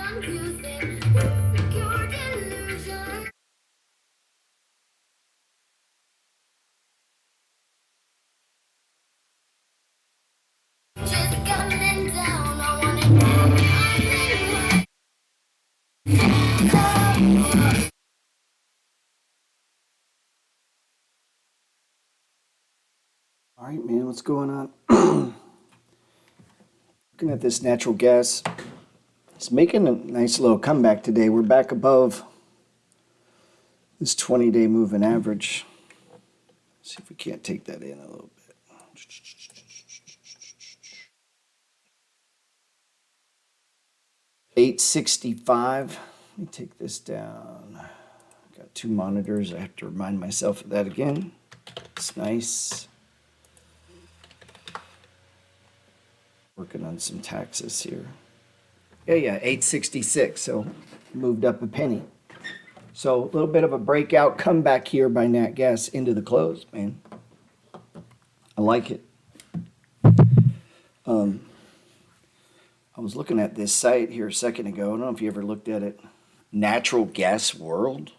All right, man, what's going on? Looking at this natural gas. It's making a nice little comeback today. We're back above this 20-day moving average. See if we can't take that in a little bit. 865. Let me take this down. Got two monitors. I have to remind myself of that again. It's nice. Working on some taxes here. Yeah, 866. So moved up a penny. So a little bit of a breakout comeback here by Nat Gas into the close, man. I like it. I was looking at this site here a second ago. I don't know if you ever looked at it. Natural Gas World.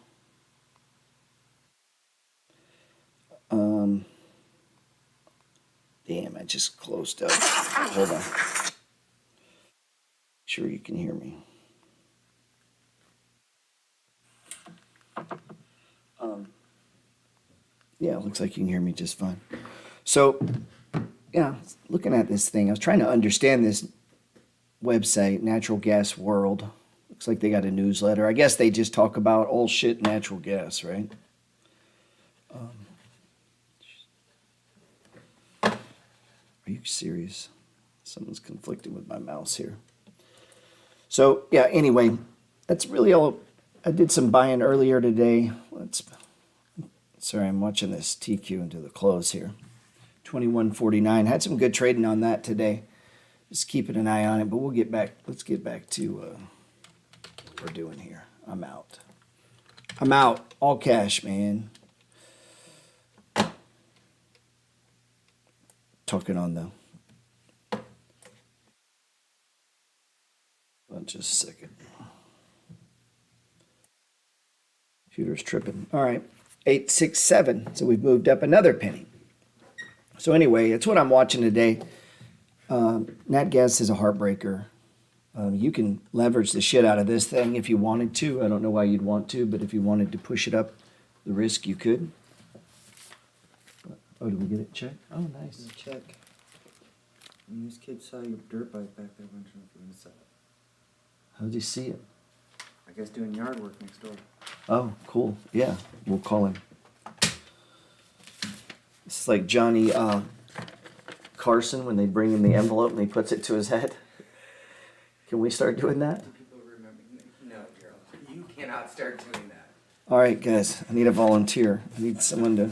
Damn, I just closed up. Hold on. Sure you can hear me. Yeah, it looks like you can hear me just fine. So, yeah, looking at this thing, I was trying to understand this website, Natural Gas World. Looks like they got a newsletter. I guess they just talk about all shit natural gas, right? Are you serious? Someone's conflicting with my mouse here. So, yeah, anyway, that's really all. I did some buying earlier today. Sorry, I'm watching this TQ into the close here. 21.49. Had some good trading on that today. Just keeping an eye on it, but we'll get back. Let's get back to what we're doing here. I'm out. All cash, man. Talking on the. Just a second. Computer's tripping. All right. 867. So we've moved up another penny. So anyway, it's what I'm watching today. Nat Gas is a heartbreaker. You can leverage the shit out of this thing if you wanted to. I don't know why you'd want to, but if you wanted to push it up the risk, you could. Oh, did we get it checked? Oh, nice. Check. And this kid saw your dirt bike back there. I don't know if you saw it. How'd you see it? I guess doing yard work next door. Oh, cool. Yeah, we'll call him. It's like Johnny Carson when they bring him the envelope and he puts it to his head. Can we start doing that? Do people remember? No, Gerald. You cannot start doing that. All right, guys. I need a volunteer. I need someone to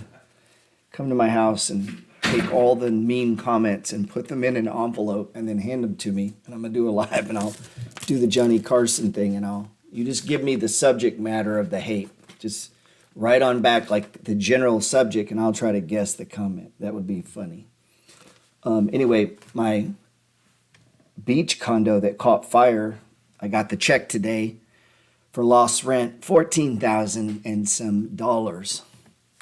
come to my house and take all the mean comments and put them in an envelope and then hand them to me. And I'm going to do a live and I'll do the Johnny Carson thing and you just give me the subject matter of the hate. Just write on back like the general subject and I'll try to guess the comment. That would be funny. Anyway, my beach condo that caught fire, I got the check today for lost rent, $14,000 and some dollars.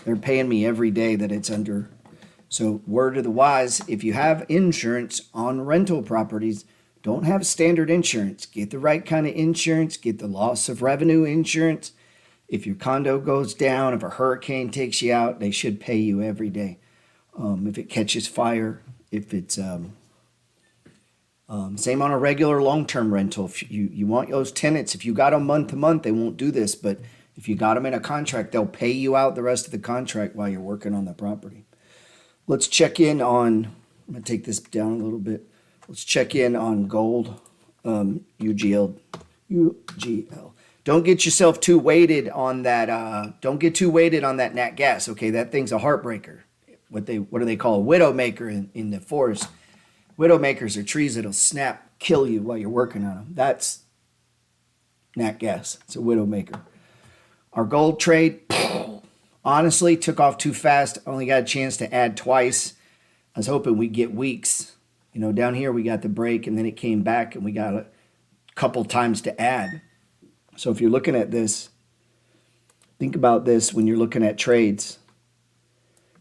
They're paying me every day that it's under. So word of the wise, if you have insurance on rental properties, don't have standard insurance. Get the right kind of insurance. Get the loss of revenue insurance. If your condo goes down, if a hurricane takes you out, they should pay you every day. If it catches fire, if it's same on a regular long-term rental. If you want those tenants, if you got them month to month, they won't do this. But if you got them in a contract, they'll pay you out the rest of the contract while you're working on the property. Let's check in on, I'm going to take this down a little bit. Let's check in on gold, UGL. Don't get yourself too weighted on that. Don't get too weighted on that nat gas. Okay, that thing's a heartbreaker. What do they call a widowmaker in the forest? Widowmakers are trees that'll snap, kill you while you're working on them. That's nat gas. It's a widowmaker. Our gold trade, honestly, took off too fast. Only got a chance to add twice. I was hoping we'd get weeks. You know, down here we got the break and then it came back and we got a couple times to add. So if you're looking at this, think about this when you're looking at trades.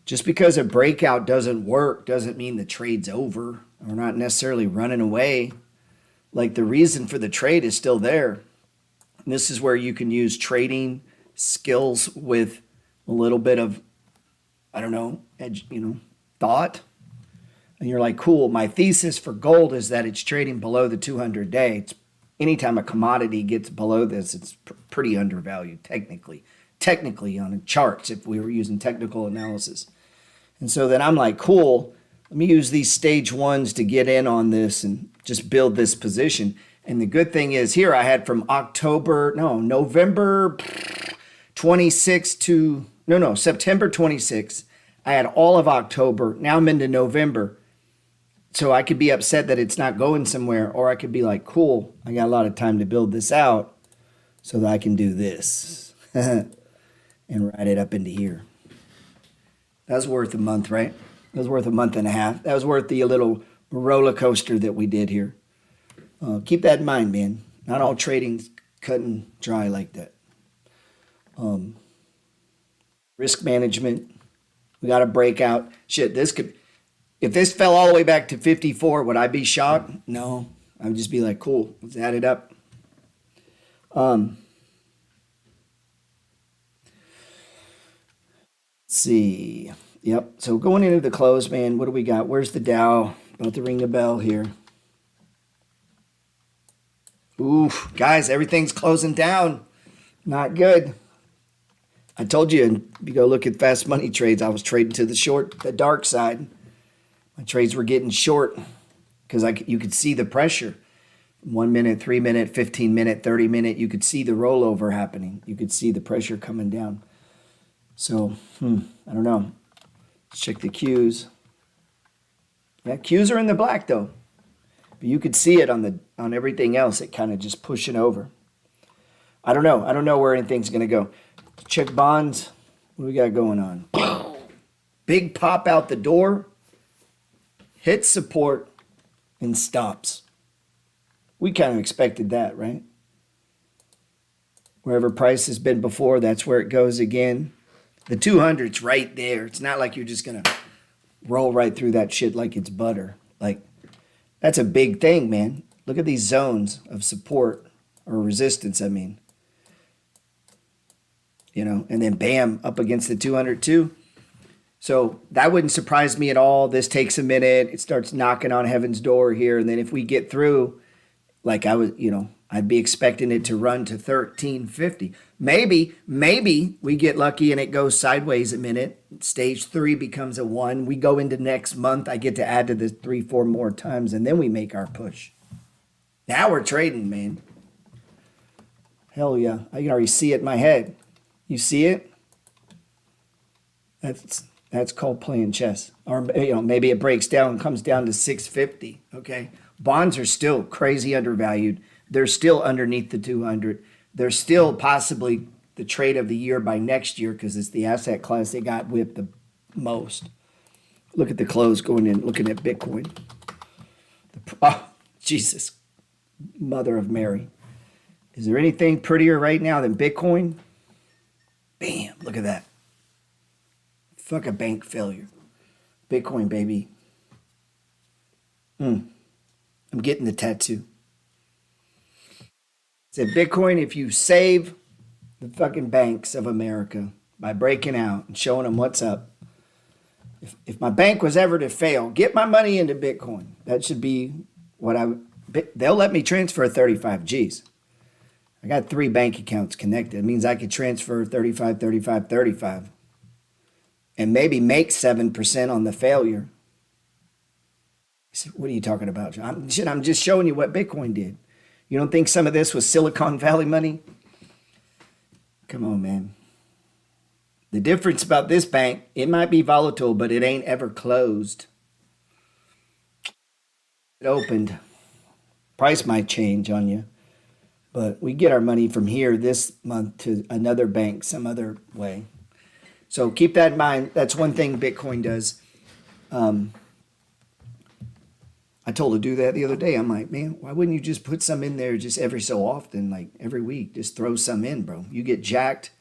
Just because a breakout doesn't work doesn't mean the trade's over or not necessarily running away. Like the reason for the trade is still there. And this is where you can use trading skills with a little bit of, I don't know, thought. And you're like, cool, my thesis for gold is that it's trading below the 200-day. It's anytime a commodity gets below this, it's pretty undervalued technically on charts if we were using technical analysis. And so then I'm like, cool, let me use these stage ones to get in on this and just build this position. And the good thing is here I had from November 26 to, September 26. I had all of October. Now I'm into November. So I could be upset that it's not going somewhere, or I could be like, cool, I got a lot of time to build this out so that I can do this and ride it up into here. That was worth a month, right? That was worth a month and a half. That was worth the little roller coaster that we did here. Keep that in mind, man. Not all trading's cut and dry like that. Risk management. We got to break out. Shit, if this fell all the way back to 54, would I be shocked? No. I would just be like, cool, let's add it up. Let's see. Yep. So going into the close, man, what do we got? Where's the Dow? About to ring the bell here. Oof, guys, everything's closing down. Not good. I told you, if you go look at fast money trades, I was trading to the dark side. My trades were getting short because you could see the pressure. 1 minute, 3 minute, 15 minute, 30 minute, you could see the rollover happening. You could see the pressure coming down. So, I don't know. Let's check the Qs. Yeah, Qs are in the black though. But you could see it on everything else. It kind of just pushing over. I don't know. I don't know where anything's going to go. Check bonds. What do we got going on? Big pop out the door. Hits support and stops. We kind of expected that, right? Wherever price has been before, that's where it goes again. The 200's right there. It's not like you're just going to roll right through that shit like it's butter. Like, that's a big thing, man. Look at these zones of support or resistance, I mean. And then bam, up against the 200 too. So that wouldn't surprise me at all. This takes a minute. It starts knocking on heaven's door here. And then if we get through, like I'd be expecting it to run to 1350. Maybe we get lucky and it goes sideways a minute. Stage 3 becomes a 1. We go into next month. I get to add to this 3-4 more times, and then we make our push. Now we're trading, man. Hell yeah. I can already see it in my head. You see it? That's called playing chess. Or maybe it breaks down and comes down to 650. Okay. Bonds are still crazy undervalued. They're still underneath the 200. They're still possibly the trade of the year by next year because it's the asset class they got whipped the most. Look at the close going in, looking at Bitcoin. Jesus, Mother of Mary. Is there anything prettier right now than Bitcoin? Bam, look at that. Fuck a bank failure. Bitcoin, baby. I'm getting the tattoo. It said, Bitcoin, if you save the fucking banks of America by breaking out and showing them what's up, if my bank was ever to fail, get my money into Bitcoin. That should be what they'll let me transfer 35 G's. I got 3 bank accounts connected. It means I could transfer 35, 35, 35 and maybe make 7% on the failure. I said, what are you talking about, John? I'm just showing you what Bitcoin did. You don't think some of this was Silicon Valley money? Come on, man. The difference about this bank, it might be volatile, but it ain't ever closed. It opened. Price might change on you. But we get our money from here this month to another bank some other way. So keep that in mind. That's one thing Bitcoin does. I I told her to do that the other day. I'm like, man, why wouldn't you just put some in there just every so often, like every week? Just throw some in, bro. You get jacked.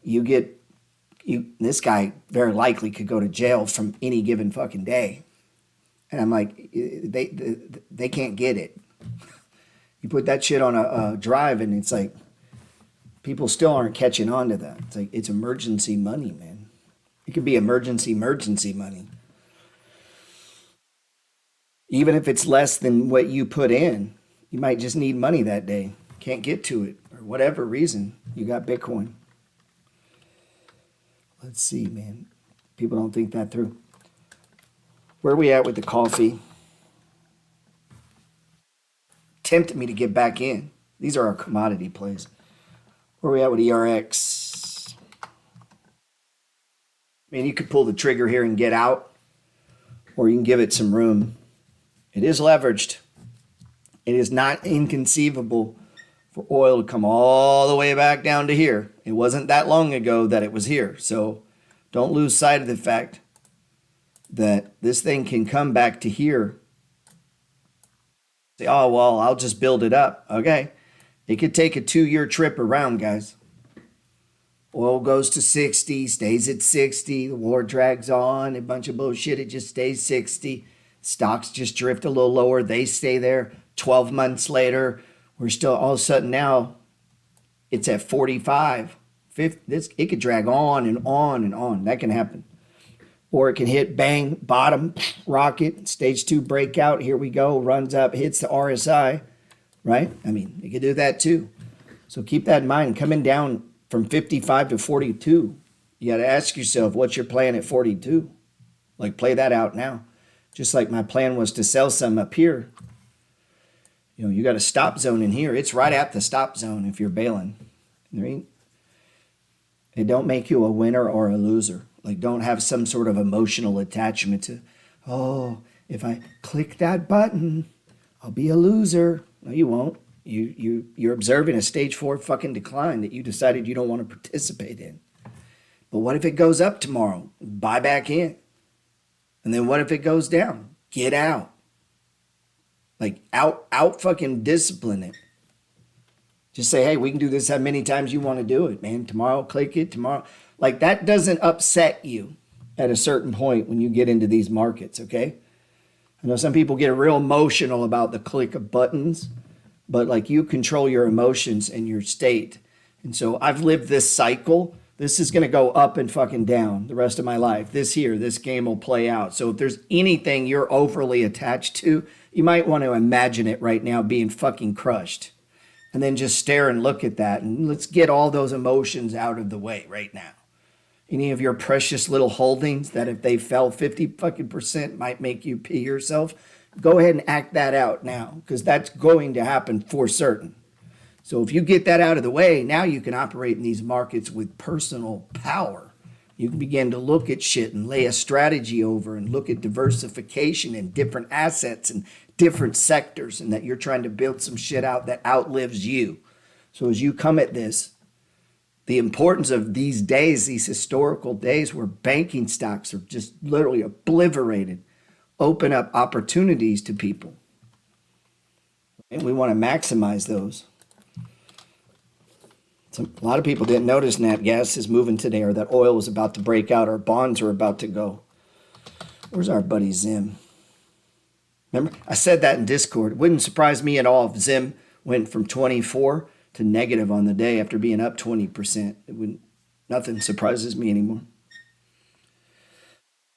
This guy very likely could go to jail from any given fucking day. And I'm like, they can't get it. You put that shit on a drive, and it's like people still aren't catching on to that. It's like it's emergency money, man. It could be emergency money. Even if it's less than what you put in, you might just need money that day. Can't get to it, or whatever reason. You got Bitcoin. Let's see, man. People don't think that through. Where are we at with the coffee? Tempted me to get back in. These are our commodity plays. Where are we at with ERX? Man, you could pull the trigger here and get out, or you can give it some room. It is leveraged. It is not inconceivable for oil to come all the way back down to here. It wasn't that long ago that it was here. So don't lose sight of the fact that this thing can come back to here. Say, oh, well, I'll just build it up. Okay. It could take a 2-year trip around, guys. Oil goes to 60, stays at 60. The war drags on, a bunch of bullshit. It just stays 60. Stocks just drift a little lower. They stay there. 12 months later, we're still all of a sudden now it's at 45. 50, it could drag on and on and on. That can happen. Or it can hit bang, bottom, rocket, stage 2 breakout. Here we go. Runs up, hits the RSI, right? I mean, it could do that too. So keep that in mind. Coming down from 55 to 42, you got to ask yourself, what's your plan at 42? Like, play that out now. Just like my plan was to sell some up here. You know, you got a stop zone in here. It's right at the stop zone if you're bailing. Right? It don't make you a winner or a loser. Like, don't have some sort of emotional attachment to, oh, if I click that button, I'll be a loser. No, you won't. You're observing a stage 4 fucking decline that you decided you don't want to participate in. But what if it goes up tomorrow? Buy back in. And then what if it goes down? Get out. Like, out fucking discipline it. Just say, hey, we can do this how many times you want to do it, man. Tomorrow, click it, tomorrow. Like, that doesn't upset you at a certain point when you get into these markets, okay? I know some people get real emotional about the click of buttons, but like, you control your emotions and your state. And so I've lived this cycle. This is going to go up and fucking down the rest of my life. This game will play out. So if there's anything you're overly attached to, you might want to imagine it right now being fucking crushed. And then just stare and look at that. And let's get all those emotions out of the way right now. Any of your precious little holdings that if they fell 50 fucking percent might make you pee yourself, go ahead and act that out now, because that's going to happen for certain. So if you get that out of the way, now you can operate in these markets with personal power. You can begin to look at shit and lay a strategy over and look at diversification and different assets and different sectors, and that you're trying to build some shit out that outlives you. So as you come at this, the importance of these days, these historical days where banking stocks are just literally obliterated, open up opportunities to people. And we want to maximize those. A lot of people didn't notice nat gas is moving today, or that oil is about to break out, or bonds are about to go. Where's our buddy Zim? Remember, I said that in Discord. It wouldn't surprise me at all if Zim went from 24 to negative on the day after being up 20%. Nothing surprises me anymore.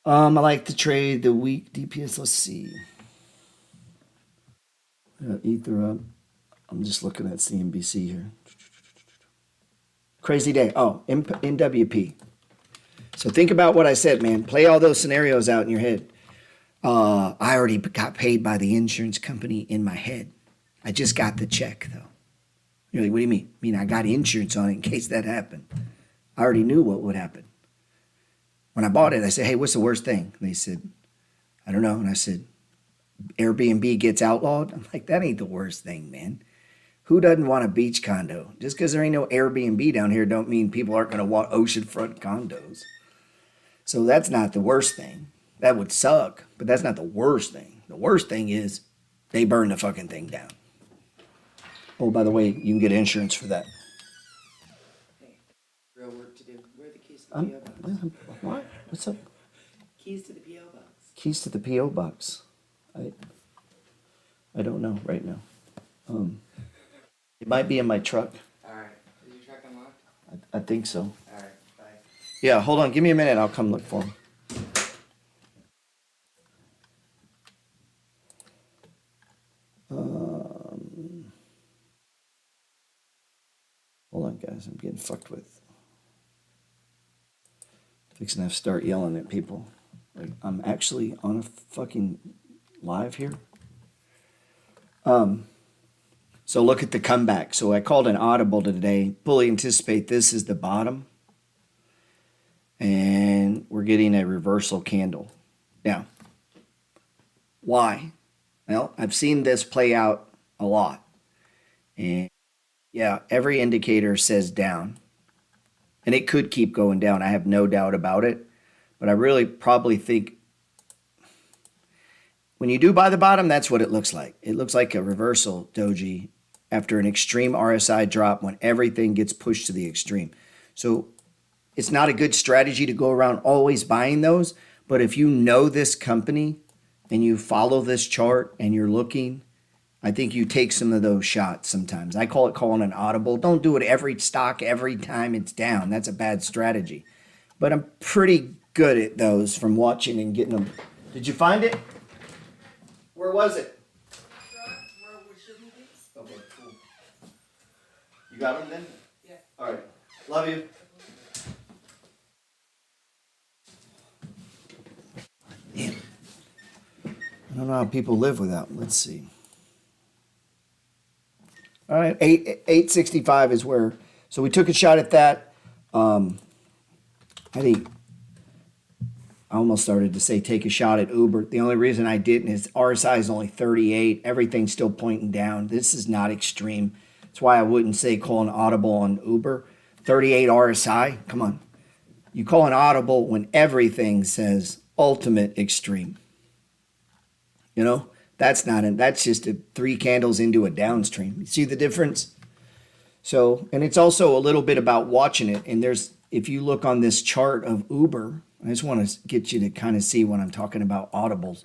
I like to trade the week DPS. Let's see. Ether up. I'm just looking at CNBC here. Crazy day. Oh, NWP. So think about what I said, man. Play all those scenarios out in your head. I already got paid by the insurance company in my head. I just got the check, though. You're like, what do you mean? I mean, I got insurance on it in case that happened. I already knew what would happen. When I bought it, I said, hey, what's the worst thing? And they said, I don't know. And I said, Airbnb gets outlawed? I'm like, that ain't the worst thing, man. Who doesn't want a beach condo? Just because there ain't no Airbnb down here don't mean people aren't going to want oceanfront condos. So that's not the worst thing. That would suck, but that's not the worst thing. The worst thing is they burn the fucking thing down. Oh, by the way, you can get insurance for that. Hey, real work to do. Where are the keys to the P.O. box? What? What's up? Keys to the P.O. box. Keys to the P.O. box. I don't know right now. It might be in my truck. Alright. Is your truck unlocked? I think so. Alright, bye. Yeah, hold on. Give me a minute. I'll come look for him. Hold on, guys. I'm getting fucked with. Fixing to have to start yelling at people. Like, I'm actually on a fucking live here. So look at the comeback. So I called an Audible today. Fully anticipate this is the bottom. And we're getting a reversal candle. Now, why? Well, I've seen this play out a lot. And yeah, every indicator says down. And it could keep going down. I have no doubt about it. But I really probably think when you do buy the bottom, that's what it looks like. It looks like a reversal doji after an extreme RSI drop when everything gets pushed to the extreme. So it's not a good strategy to go around always buying those. But if you know this company and you follow this chart and you're looking, I think you take some of those shots sometimes. I call it calling an audible. Don't do it every stock every time it's down. That's a bad strategy. But I'm pretty good at those from watching and getting them. Did you find it? Where was it? Where we shouldn't be? Okay, cool. You got them then? Yeah. All right. Love you. Damn. I don't know how people live without them. Let's see. All right, 865 is where. So we took a shot at that. I think I almost started to say take a shot at Uber. The only reason I didn't is RSI is only 38. Everything's still pointing down. This is not extreme. That's why I wouldn't say call an audible on Uber. 38 RSI. Come on. You call an audible when everything says ultimate extreme. You know? That's not it. That's just 3 candles into a downstream. You see the difference? So, and it's also a little bit about watching it. And there's, if you look on this chart of Uber, I just want to get you to kind of see when I'm talking about audibles.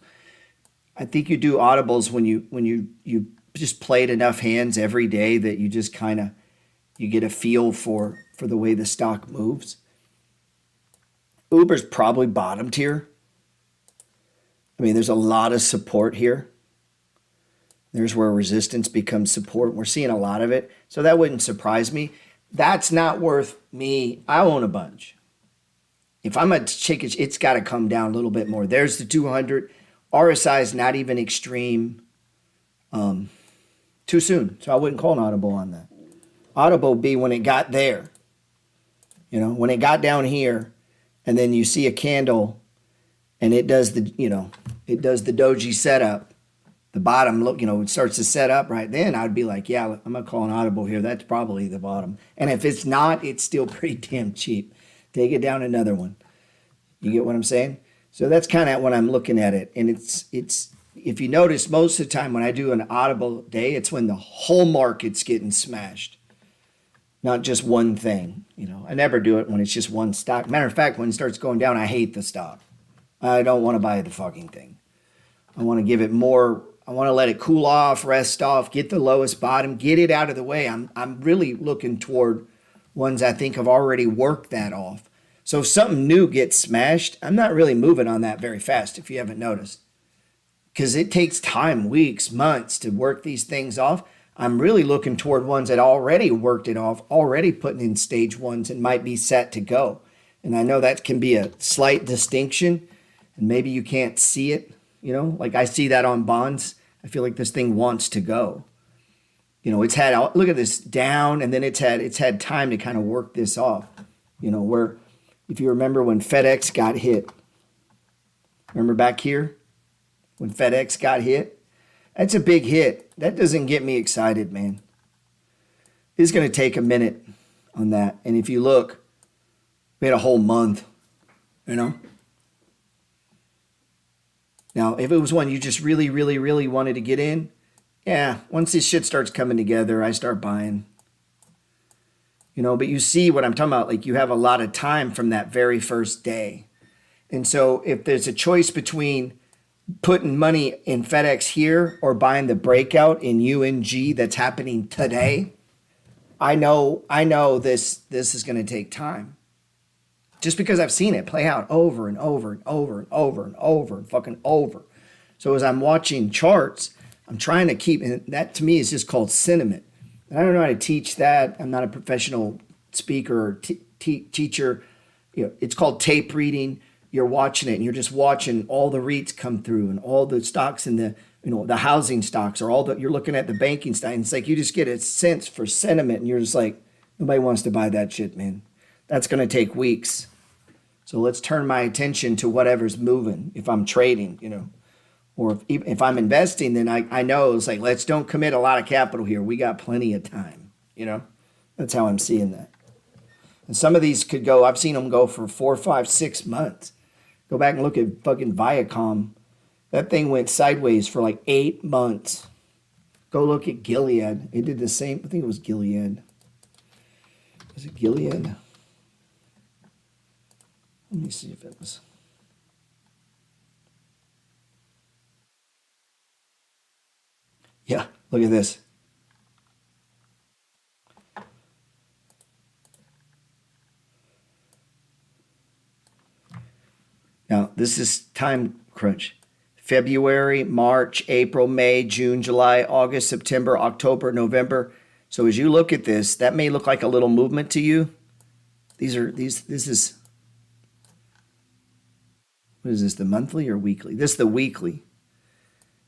I think you do audibles when you just played enough hands every day that you just kind of, you get a feel for the way the stock moves. Uber's probably bottomed here. I mean, there's a lot of support here. There's where resistance becomes support. We're seeing a lot of it. So that wouldn't surprise me. That's not worth me. I own a bunch. If I'm a chicken, it's got to come down a little bit more. There's the 200. RSI is not even extreme. Too soon. So I wouldn't call an audible on that. Audible be when it got there. You know, when it got down here and then you see a candle and it does the, you know, it does the doji setup. The bottom, look, you know, it starts to set up right then, I'd be like, yeah, I'm going to call an audible here. That's probably the bottom. And if it's not, it's still pretty damn cheap. Take it down another one. You get what I'm saying? So that's kind of when I'm looking at it. And it's if you notice, most of the time when I do an audible day, it's when the whole market's getting smashed. Not just one thing. You know, I never do it when it's just one stock. Matter of fact, when it starts going down, I hate the stock. I don't want to buy the fucking thing. I want to give it more. I want to let it cool off, rest off, get the lowest bottom, get it out of the way. I'm really looking toward ones I think have already worked that off. So if something new gets smashed, I'm not really moving on that very fast, if you haven't noticed. Because it takes time, weeks, months to work these things off. I'm really looking toward ones that already worked it off, already putting in stage ones and might be set to go. And I know that can be a slight distinction, and maybe you can't see it. You know, like I see that on bonds. I feel like this thing wants to go. You know, it's had, look at this, down, and then it's had time to kind of work this off. You know, where if you remember when FedEx got hit, remember back here when FedEx got hit? That's a big hit. That doesn't get me excited, man. It's going to take a minute on that. And if you look, we had a whole month, you know. Now, if it was one you just really, really, really wanted to get in, yeah, once this shit starts coming together, I start buying. But you see what I'm talking about. Like, you have a lot of time from that very first day. And so if there's a choice between putting money in FedEx here or buying the breakout in UNG that's happening today, I know this is going to take time. Just because I've seen it play out over and over and over and over and over and fucking over. So as I'm watching charts, I'm trying to keep, and that to me is just called sentiment. And I don't know how to teach that. I'm not a professional speaker or teacher. It's called tape reading. You're watching it and you're just watching all the REITs come through and all the stocks in the housing stocks, or you're looking at the banking stocks. It's like you just get a sense for sentiment and you're just like, nobody wants to buy that shit, man. That's going to take weeks. So let's turn my attention to whatever's moving. If I'm trading, or if I'm investing, then I know it's like, let's don't commit a lot of capital here. We got plenty of time, That's how I'm seeing that. And some of these could go, I've seen them go for 4, 5, 6 months. Go back and look at fucking Viacom. That thing went sideways for like 8 months. Go look at Gilead. It did the same. I think it was Gilead. Was it Gilead? Let me see if it was. Yeah, look at this. Now, this is time crunch. February, March, April, May, June, July, August, September, October, November. So as you look at this, that may look like a little movement to you. This is, what is this, the monthly or weekly? This is the weekly.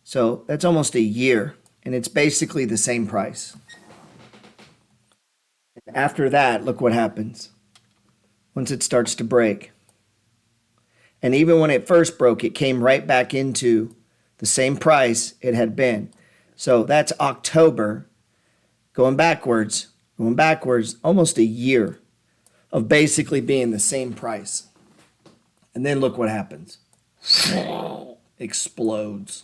So that's almost a year, and it's basically the same price. After that, look what happens once it starts to break. And even when it first broke, it came right back into the same price it had been. So that's October, going backwards, almost a year of basically being the same price. And then look what happens. Explodes.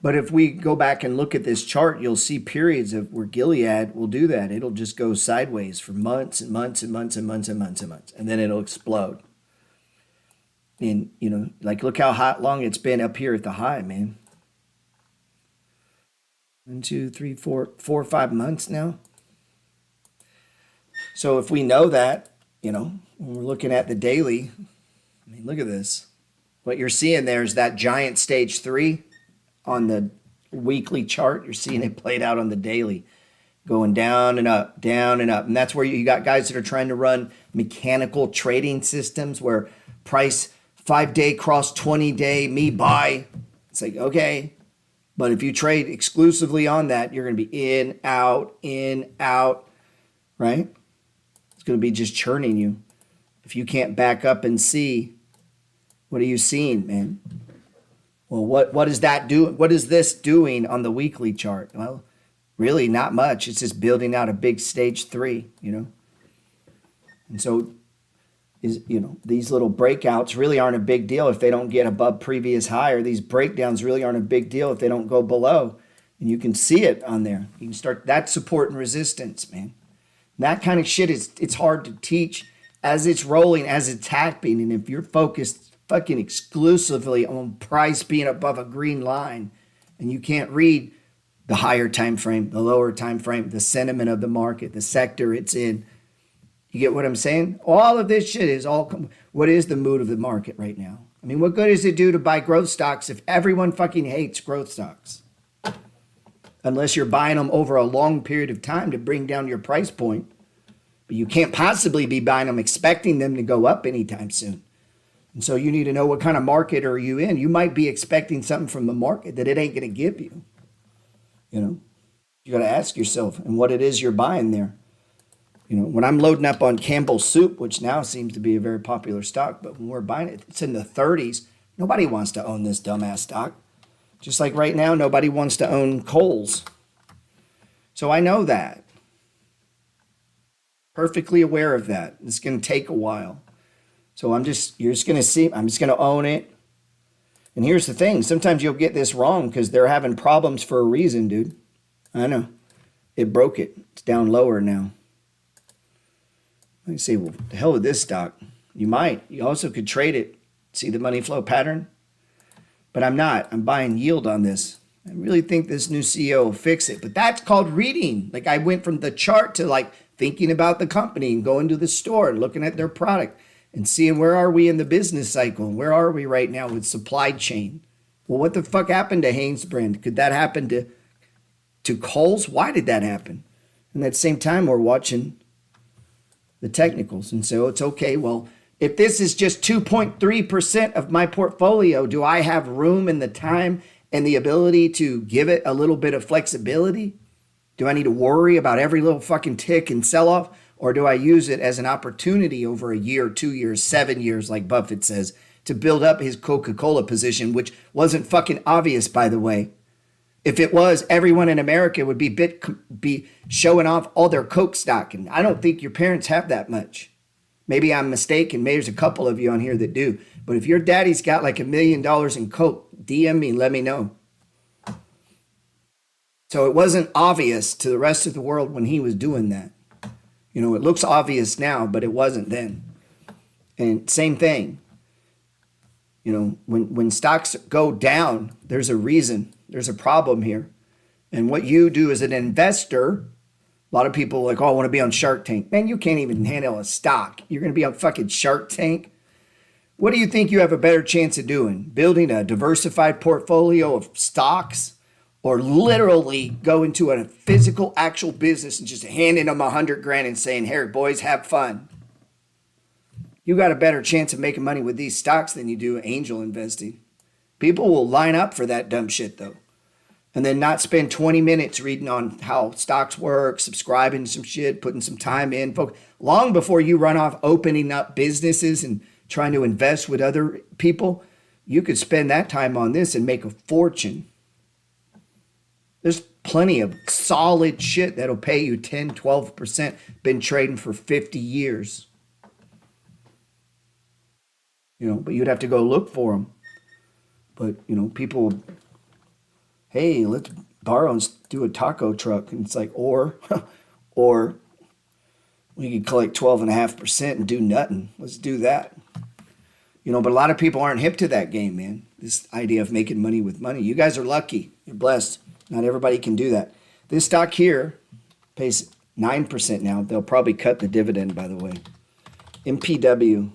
But if we go back and look at this chart, you'll see periods of where Gilead will do that. It'll just go sideways for months and months and months and months and months and months. And then it'll explode. And, like, look how long it's been up here at the high, man. 1, 2, 3, 4 or 5 months now. So if we know that, when we're looking at the daily, I mean, look at this. What you're seeing there is that giant stage 3 on the weekly chart. You're seeing it played out on the daily, going down and up, down and up. And that's where you got guys that are trying to run mechanical trading systems where price 5-day cross 20-day, me buy. It's like, okay. But if you trade exclusively on that, you're going to be in, out, right? It's going to be just churning you. If you can't back up and see, what are you seeing, man? Well, what is that doing? What is this doing on the weekly chart? Well, really not much. It's just building out a big stage 3, And so these little breakouts really aren't a big deal if they don't get above previous high, or these breakdowns really aren't a big deal if they don't go below. And you can see it on there. You can start that support and resistance, man. That kind of shit it's hard to teach as it's rolling, as it's happening. And if you're focused fucking exclusively on price being above a green line and you can't read the higher time frame, the lower time frame, the sentiment of the market, the sector it's in, you get what I'm saying? All of this shit is what is the mood of the market right now? I mean, what good does it do to buy growth stocks if everyone fucking hates growth stocks? Unless you're buying them over a long period of time to bring down your price point. But you can't possibly be buying them expecting them to go up anytime soon. And so you need to know what kind of market are you in. You might be expecting something from the market that it ain't going to give you. You got to ask yourself and what it is you're buying there. When I'm loading up on Campbell's Soup, which now seems to be a very popular stock, but when we're buying it, it's in the 30s. Nobody wants to own this dumbass stock. Just like right now, nobody wants to own Kohl's. So I know that. Perfectly aware of that. It's going to take a while. So you're just going to see, I'm just going to own it. And here's the thing. Sometimes you'll get this wrong because they're having problems for a reason, dude. I know. It broke it. It's down lower now. I say, well, the hell with this stock. You might. You also could trade it. See the money flow pattern? But I'm not. I'm buying yield on this. I really think this new CEO will fix it. But that's called reading. Like I went from the chart to like thinking about the company and going to the store and looking at their product and seeing where are we in the business cycle and where are we right now with supply chain. Well, what the fuck happened to Hainesbrand? Could that happen to Kohl's? Why did that happen? And at the same time, we're watching the technicals and say, oh, it's okay. Well, if this is just 2.3% of my portfolio, do I have room and the time and the ability to give it a little bit of flexibility? Do I need to worry about every little fucking tick and sell off? Or do I use it as an opportunity over a year, 2 years, 7 years, like Buffett says, to build up his Coca-Cola position, which wasn't fucking obvious, by the way. If it was, everyone in America would be showing off all their Coke stock. And I don't think your parents have that much. Maybe I'm mistaken. Maybe there's a couple of you on here that do. But if your daddy's got like $1 million in Coke, DM me and let me know. So it wasn't obvious to the rest of the world when he was doing that. You know, it looks obvious now, but it wasn't then. And same thing. You know, when stocks go down, there's a reason. There's a problem here. And what you do as an investor, a lot of people are like, oh, I want to be on Shark Tank. Man, you can't even handle a stock. You're going to be on fucking Shark Tank. What do you think you have a better chance of doing? Building a diversified portfolio of stocks, or literally go into a physical, actual business and just handing them $100,000 and saying, here, boys, have fun. You got a better chance of making money with these stocks than you do angel investing. People will line up for that dumb shit, though. And then not spend 20 minutes reading on how stocks work, subscribing to some shit, putting some time in. Long before you run off opening up businesses and trying to invest with other people, you could spend that time on this and make a fortune. There's plenty of solid shit that'll pay you 10, 12%. Been trading for 50 years. You know, but you'd have to go look for them. But, you know, people, hey, let's borrow and do a taco truck. And it's like, or we could collect 12.5% and do nothing. Let's do that. You know, but a lot of people aren't hip to that game, man. This idea of making money with money. You guys are lucky. You're blessed. Not everybody can do that. This stock here pays 9% now. They'll probably cut the dividend, by the way. MPW.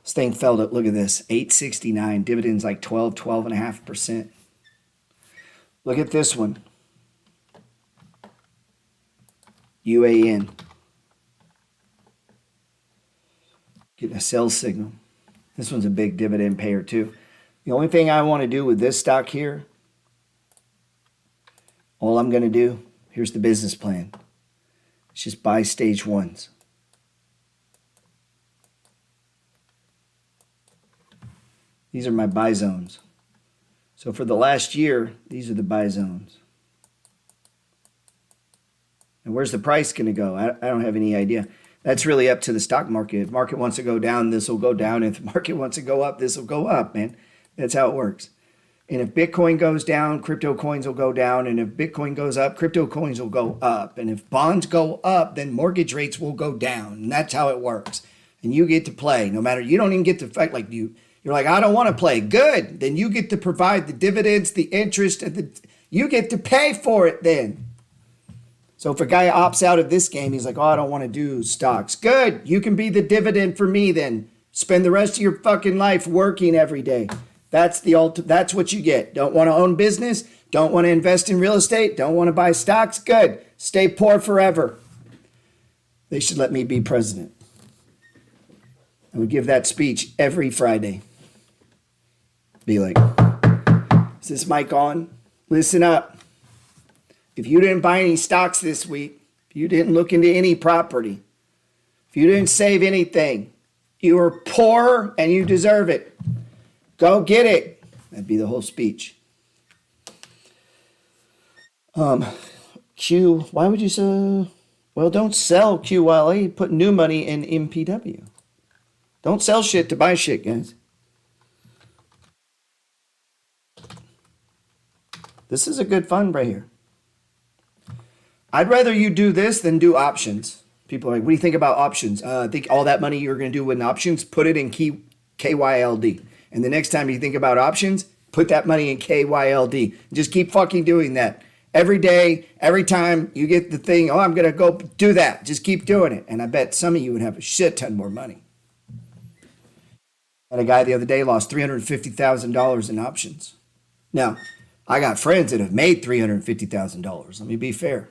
This thing fell to, look at this, 869. Dividend's like 12.5%. Look at this one. UAN. Getting a sell signal. This one's a big dividend payer too. The only thing I want to do with this stock here, all I'm going to do, here's the business plan. It's just buy stage ones. These are my buy zones. So for the last year, these are the buy zones. And where's the price going to go? I don't have any idea. That's really up to the stock market. If the market wants to go down, this will go down. If the market wants to go up, this will go up, man. That's how it works. And if Bitcoin goes down, crypto coins will go down. And if Bitcoin goes up, crypto coins will go up. And if bonds go up, then mortgage rates will go down. And that's how it works. And you get to play. No matter, you don't even get to fight like you're like, I don't want to play. Good. Then you get to provide the dividends, the interest, and you get to pay for it then. So if a guy opts out of this game, he's like, oh, I don't want to do stocks. Good. You can be the dividend for me then. Spend the rest of your fucking life working every day. That's that's what you get. Don't want to own business. Don't want to invest in real estate. Don't want to buy stocks. Good. Stay poor forever. They should let me be president. I would give that speech every Friday. Be like, is this mic on? Listen up. If you didn't buy any stocks this week, if you didn't look into any property, if you didn't save anything, you are poor and you deserve it. Go get it. That'd be the whole speech. Q, why would you say, well, don't sell QYLA, put new money in MPW. Don't sell shit to buy shit, guys. This is a good fund right here. I'd rather you do this than do options. People are like, what do you think about options? I think all that money you're going to do with options, put it in KYLD. And the next time you think about options, put that money in KYLD. Just keep fucking doing that. Every day, every time you get the thing, oh, I'm going to go do that. Just keep doing it. And I bet some of you would have a shit ton more money. I had a guy the other day lost $350,000 in options. Now, I got friends that have made $350,000. Let me be fair.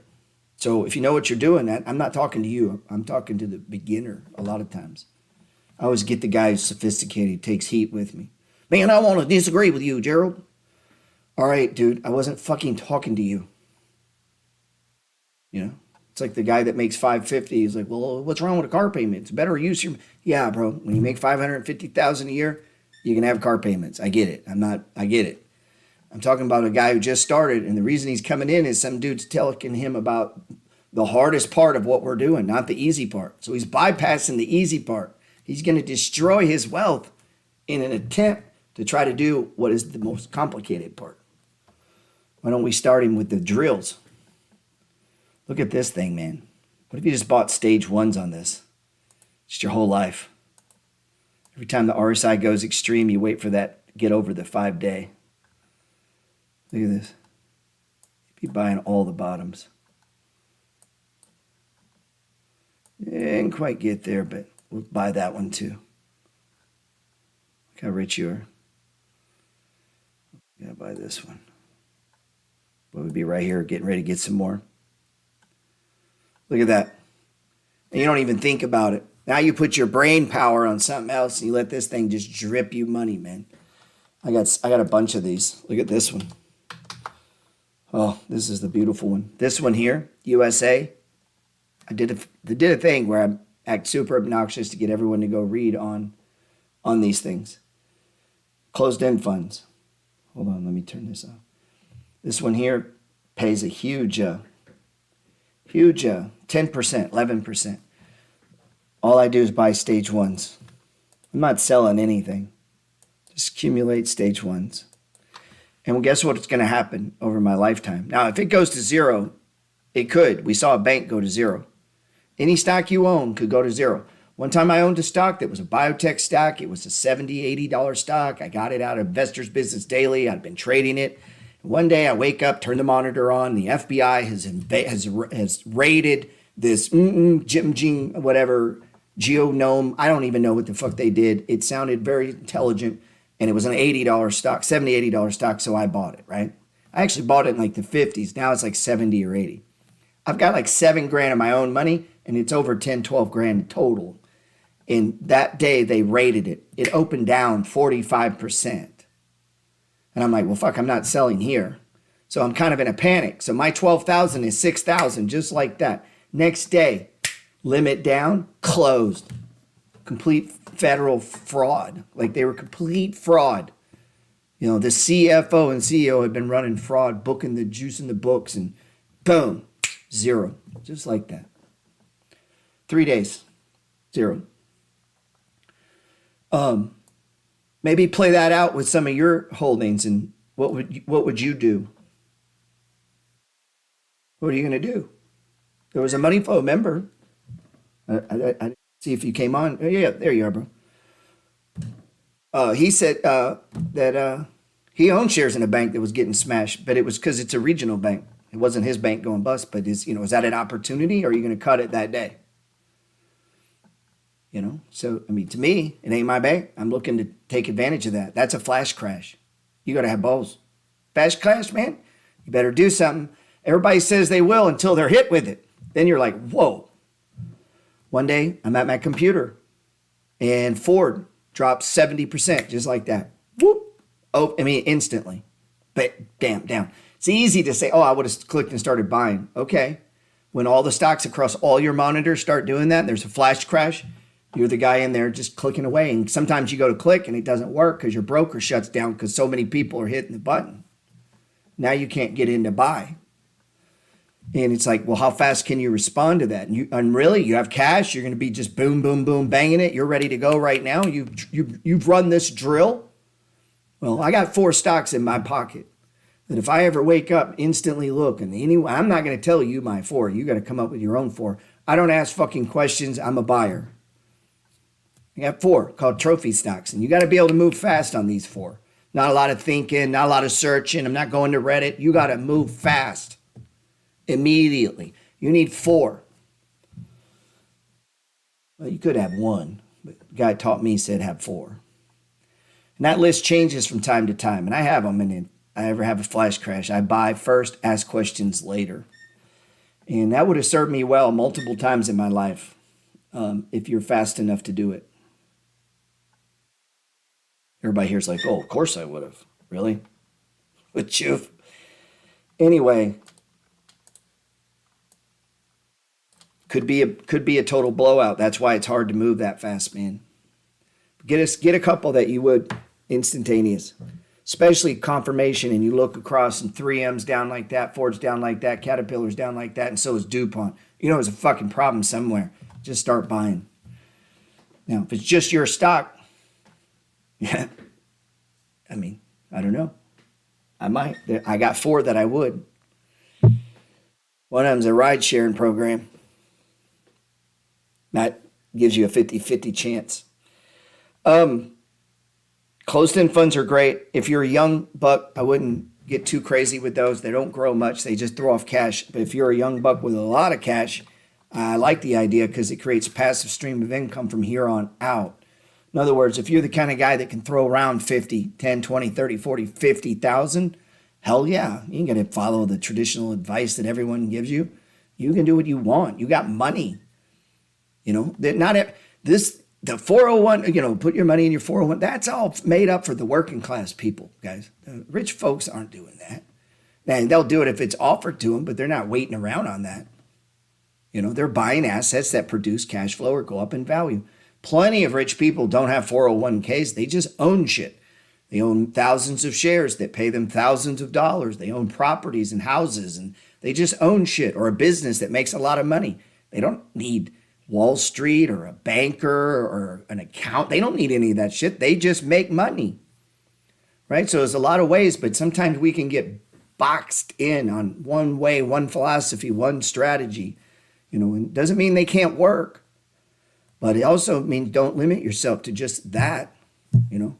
So if you know what you're doing, I'm not talking to you. I'm talking to the beginner a lot of times. I always get the guy who's sophisticated, takes heat with me. Man, I want to disagree with you, Gerald. All right, dude, I wasn't fucking talking to you. You know, it's like the guy that makes 550. He's like, well, what's wrong with a car payment? It's better use your. Yeah, bro. When you make 550,000 a year, you can have car payments. I get it. I get it. I'm talking about a guy who just started, and the reason he's coming in is some dude's telling him about the hardest part of what we're doing, not the easy part. So he's bypassing the easy part. He's going to destroy his wealth in an attempt to try to do what is the most complicated part. Why don't we start him with the drills? Look at this thing, man. What if you just bought stage ones on this? Just your whole life. Every time the RSI goes extreme, you wait for that to get over the 5-day. Look at this. You'd be buying all the bottoms. Didn't quite get there, but we'll buy that one too. Look how rich you are. Gotta buy this one. But we'd be right here getting ready to get some more. Look at that. And you don't even think about it. Now you put your brain power on something else and you let this thing just drip you money, man. I got a bunch of these. Look at this one. Oh, this is the beautiful one. This one here, USA. I did a thing where I act super obnoxious to get everyone to go read on these things. Closed-end funds. Hold on, let me turn this off. This one here pays a huge 10%, 11%. All I do is buy stage ones. I'm not selling anything. Just accumulate stage ones. And well, guess what's going to happen over my lifetime? Now, if it goes to zero, it could. We saw a bank go to zero. Any stock you own could go to zero. One time I owned a stock that was a biotech stock. It was a $70, $80 stock. I got it out of Investors Business Daily. I'd been trading it. One day I wake up, turn the monitor on. The FBI has raided this Geonome. I don't even know what the fuck they did. It sounded very intelligent. And it was an $80 stock, $70, $80 stock, so I bought it, right? I actually bought it in like the 50s. Now it's like 70 or 80. I've got like $7,000 of my own money, and it's over 10, 12 grand total. And that day they rated it. It opened down 45%. And I'm like, well, fuck, I'm not selling here. So I'm kind of in a panic. So my 12,000 is 6,000, just like that. Next day, limit down, closed. Complete federal fraud. Like they were complete fraud. You know, the CFO and CEO had been running fraud, booking the juice in the books, and boom, zero. Just like that. 3 days, zero. Maybe play that out with some of your holdings, and what would you do? What are you going to do? There was a Money Flow member. I see if you came on. Oh, yeah, there you are, bro. He said that he owned shares in a bank that was getting smashed, but it was because it's a regional bank. It wasn't his bank going bust, but is that an opportunity, or are you going to cut it that day? So, I mean, to me, it ain't my bank. I'm looking to take advantage of that. That's a flash crash. You got to have balls. Flash crash, man, you better do something. Everybody says they will until they're hit with it. Then you're like, whoa. One day, I'm at my computer, and Ford dropped 70%, just like that. Whoop. Oh, I mean, instantly. But damn, down. It's easy to say, oh, I would have clicked and started buying. Okay. When all the stocks across all your monitors start doing that, there's a flash crash. You're the guy in there just clicking away. And sometimes you go to click and it doesn't work because your broker shuts down because so many people are hitting the button. Now you can't get in to buy. And it's like, well, how fast can you respond to that? And really, you have cash. You're going to be just boom, boom, boom, banging it. You're ready to go right now. You've run this drill. Well, I got 4 stocks in my pocket. that if I ever wake up, instantly look, and anyway, I'm not going to tell you my 4. You got to come up with your own 4. I don't ask fucking questions. I'm a buyer. I got 4 called trophy stocks, and you got to be able to move fast on these 4. Not a lot of thinking, not a lot of searching. I'm not going to Reddit. You got to move fast immediately. You need 4. Well, you could have 1, but the guy taught me, said have 4. And that list changes from time to time, and I have them, and if I ever have a flash crash, I buy first, ask questions later. And that would have served me well multiple times in my life if you're fast enough to do it. Everybody here's like, oh, of course I would have. Really? Would you? Anyway, could be a total blowout. That's why it's hard to move that fast, man. Get a couple that you would instantaneous. Especially confirmation, and you look across and 3M's down like that, Ford's down like that, Caterpillar's down like that, and so is DuPont. You know there's a fucking problem somewhere. Just start buying. Now, if it's just your stock, yeah, I mean, I don't know. I might. I got 4 that I would. One of them's a ride sharing program. That gives you a 50-50 chance. Closed-end funds are great. If you're a young buck, I wouldn't get too crazy with those. They don't grow much. They just throw off cash. But if you're a young buck with a lot of cash, I like the idea because it creates a passive stream of income from here on out. In other words, if you're the kind of guy that can throw around 50, 10, 20, 30, 40, 50,000, hell yeah. You ain't going to follow the traditional advice that everyone gives you. You can do what you want. You got money. You know, the 401, put your money in your 401. That's all made up for the working class people, guys. The rich folks aren't doing that. Now, they'll do it if it's offered to them, but they're not waiting around on that. They're buying assets that produce cash flow or go up in value. Plenty of rich people don't have 401ks. They just own shit. They own thousands of shares that pay them thousands of dollars. They own properties and houses, and they just own shit, or a business that makes a lot of money. They don't need Wall Street or a banker or an account. They don't need any of that shit. They just make money, right? So there's a lot of ways, but sometimes we can get boxed in on one way, one philosophy, one strategy. And it doesn't mean they can't work, but it also means don't limit yourself to just that. There's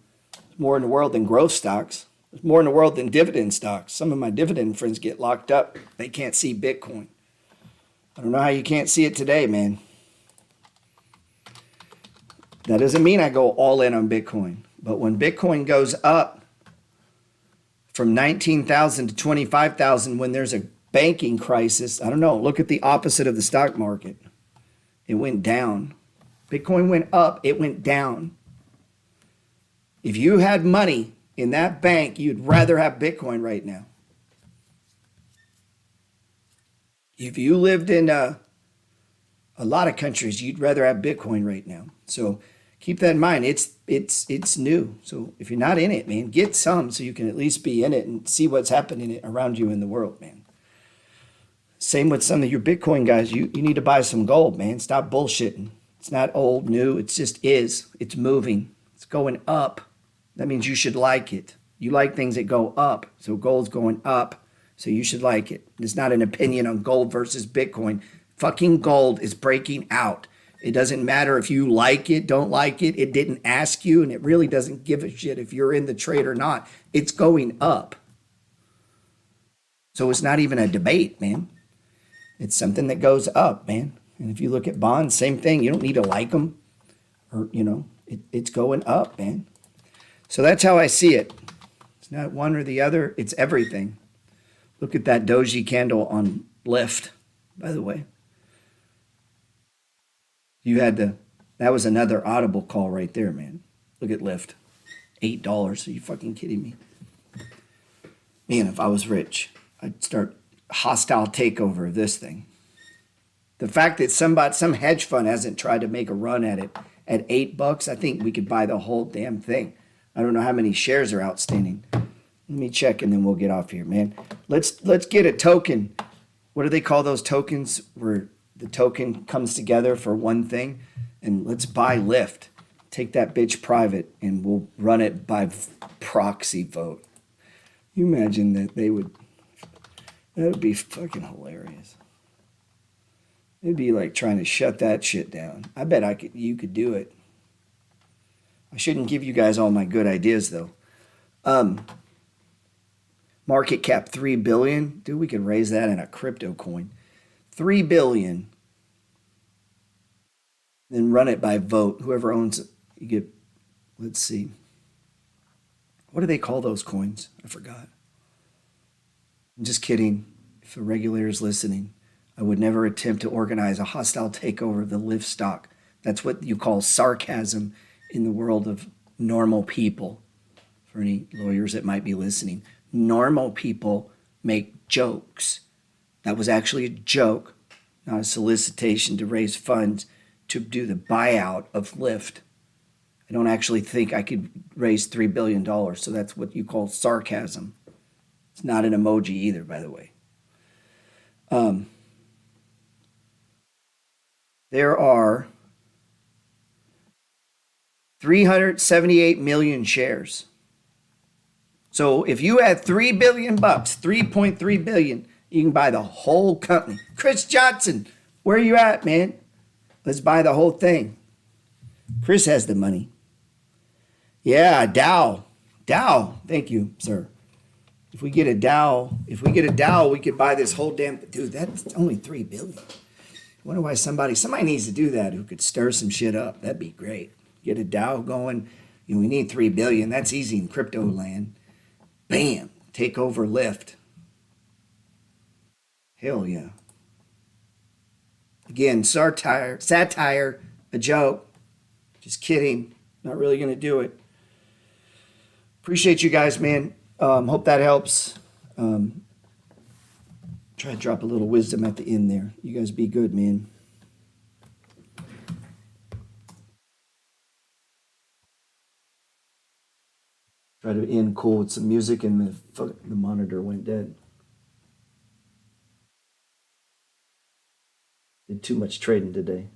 more in the world than growth stocks. There's more in the world than dividend stocks. Some of my dividend friends get locked up. They can't see Bitcoin. I don't know how you can't see it today, man. That doesn't mean I go all in on Bitcoin. But when Bitcoin goes up from 19,000 to 25,000, when there's a banking crisis, I don't know, look at the opposite of the stock market. It went down. Bitcoin went up, it went down. If you had money in that bank, you'd rather have Bitcoin right now. If you lived in a lot of countries, you'd rather have Bitcoin right now. So keep that in mind. It's new. So if you're not in it, man, get some so you can at least be in it and see what's happening around you in the world, man. Same with some of your Bitcoin guys. You need to buy some gold, man. Stop bullshitting. It's not old, new. It just is. It's moving. It's going up. That means you should like it. You like things that go up. So gold's going up. So you should like it. It's not an opinion on gold versus Bitcoin. Fucking gold is breaking out. It doesn't matter if you like it, don't like it. It didn't ask you, and it really doesn't give a shit if you're in the trade or not. It's going up. So it's not even a debate, man. It's something that goes up, man. And if you look at bonds, same thing. You don't need to like them. Or, it's going up, man. So that's how I see it. It's not one or the other. It's everything. Look at that doji candle on Lyft, by the way. That was another Audible call right there, man. Look at Lyft. $8. Are you fucking kidding me? Man, if I was rich, I'd start a hostile takeover of this thing. The fact that some hedge fund hasn't tried to make a run at it at $8, I think we could buy the whole damn thing. I don't know how many shares are outstanding. Let me check and then we'll get off here, man. Let's get a token. What do they call those tokens where the token comes together for one thing? And let's buy Lyft. Take that bitch private and we'll run it by proxy vote. You imagine that they would, that would be fucking hilarious. It'd be like trying to shut that shit down. I bet you could do it. I shouldn't give you guys all my good ideas though. Market cap 3 billion. Dude, we could raise that in a crypto coin. 3 billion. Then run it by vote. Whoever owns it, you get, let's see. What do they call those coins? I forgot. I'm just kidding. If a regulator is listening, I would never attempt to organize a hostile takeover of the Lyft stock. That's what you call sarcasm in the world of normal people. For any lawyers that might be listening, normal people make jokes. That was actually a joke, not a solicitation to raise funds to do the buyout of Lyft. I don't actually think I could raise $3 billion, so that's what you call sarcasm. It's not an emoji either, by the way. There are 378 million shares. So if you had $3 billion, 3.3 billion, you can buy the whole company. Chris Johnson, where are you at, man? Let's buy the whole thing. Chris has the money. Yeah, Dow. Thank you, sir. If we get a Dow, we could buy this whole damn, dude, that's only 3 billion. I wonder why somebody needs to do that who could stir some shit up. That'd be great. Get a Dow going. You know, we need 3 billion. That's easy in crypto land. Bam, take over Lyft. Hell yeah. Again, satire, a joke. Just kidding. Not really going to do it. Appreciate you guys, man. Hope that helps. Try to drop a little wisdom at the end there. You guys be good, man. Try to end cool with some music, and the monitor went dead. Did too much trading today.